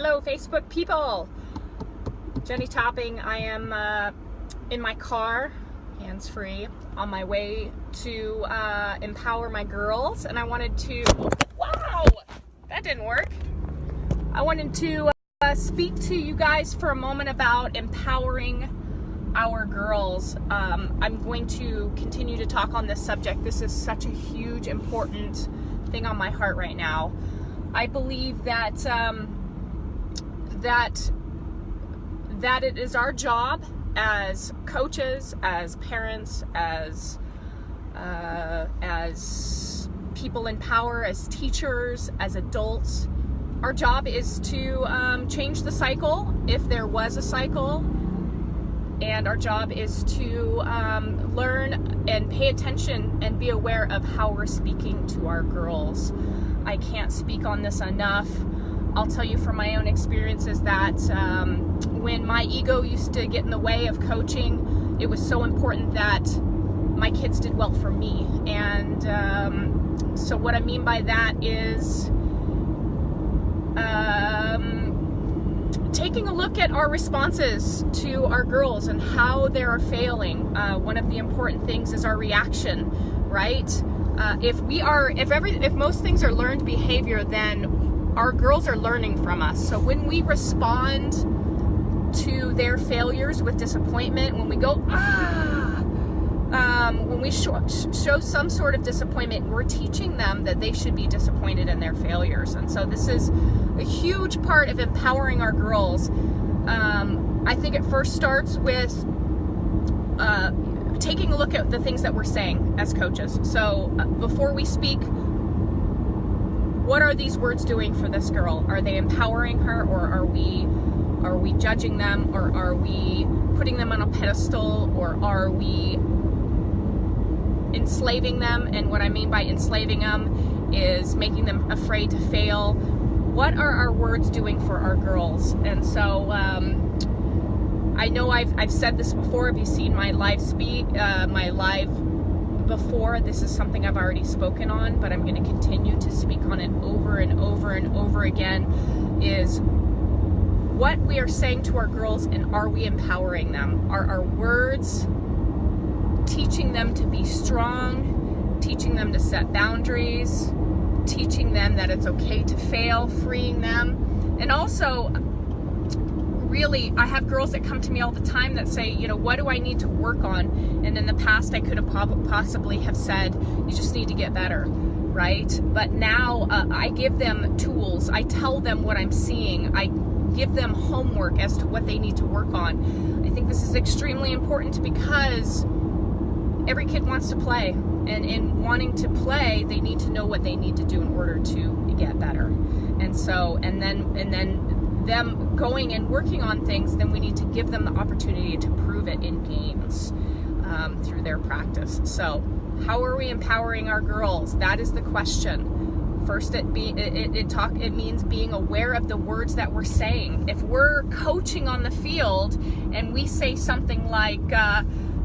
Hello, Facebook people. Jenny Topping. I am in my car, hands-free, on my way to empower my girls, and I wanted to, wow, that didn't work. I wanted to speak to you guys for a moment about empowering our girls. I'm going to continue to talk on this subject. This is such a huge, important thing on my heart right now. I believe that that it is our job as coaches, as parents, as people in power, as teachers, as adults. Our job is to change the cycle, if there was a cycle, and our job is to learn and pay attention and be aware of how we're speaking to our girls. I can't speak on this enough. I'll tell you from my own experiences that when my ego used to get in the way of coaching, it was so important that my kids did well for me. And so what I mean by that is taking a look at our responses to our girls and how they are failing. One of the important things is our reaction, right? If most things are learned behavior, then our girls are learning from us. So when we respond to their failures with disappointment, when we go, when we show some sort of disappointment, we're teaching them that they should be disappointed in their failures. And so this is a huge part of empowering our girls. I think it first starts with taking a look at the things that we're saying as coaches. So before we speak, what are these words doing for this girl? Are they empowering her, or are we judging them, or are we putting them on a pedestal, or are we enslaving them? And what I mean by enslaving them is making them afraid to fail. What are our words doing for our girls? And so I know I've said this before. If you've seen my live before, this is something I've already spoken on, but I'm going to continue to speak on it over and over and over again, is what we are saying to our girls, and are we empowering them? Are our words teaching them to be strong, teaching them to set boundaries, teaching them that it's okay to fail, freeing them? And also, really, I have girls that come to me all the time that say, you know, what do I need to work on? And in the past, I could have possibly have said, you just need to get better, right? But now I give them tools. I tell them what I'm seeing. I give them homework as to what they need to work on. I think this is extremely important because every kid wants to play. And in wanting to play, they need to know what they need to do in order to get better. And so, and then them going and working on things, then we need to give them the opportunity to prove it in games through their practice. So how are we empowering our girls? That is the question. First, it means being aware of the words that we're saying. If we're coaching on the field and we say something like,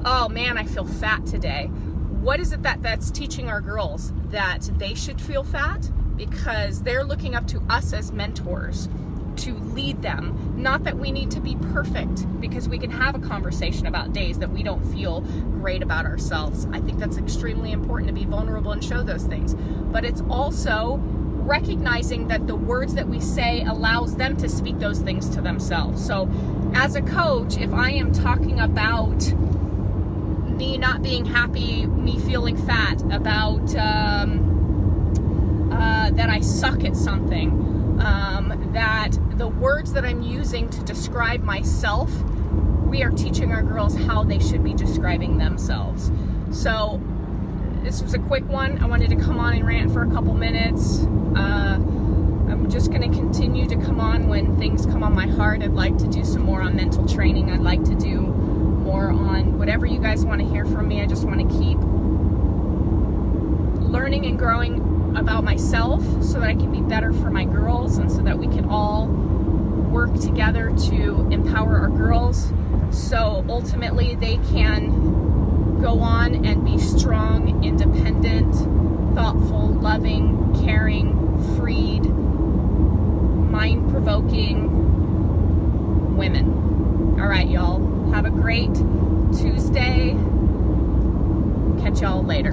oh man, I feel fat today, what is it that's teaching our girls? That they should feel fat? Because they're looking up to us as mentors to lead them. Not that we need to be perfect, because we can have a conversation about days that we don't feel great about ourselves. I think that's extremely important, to be vulnerable and show those things. But it's also recognizing that the words that we say allows them to speak those things to themselves. So as a coach, if I am talking about me not being happy, me feeling fat, about that I suck at something, that the words that I'm using to describe myself, we are teaching our girls how they should be describing themselves. So this was a quick one. I wanted to come on and rant for a couple minutes. I'm just going to continue to come on when things come on my heart. I'd like to do some more on mental training. I'd like to do more on whatever you guys want to hear from me. I just want to keep learning and growing about myself so that I can be better for my girls, and so that we can all work together to empower our girls, so ultimately they can go on and be strong, independent, thoughtful, loving, caring, freed, mind-provoking, hardworking women. All right, y'all. Have a great Tuesday. Catch y'all later.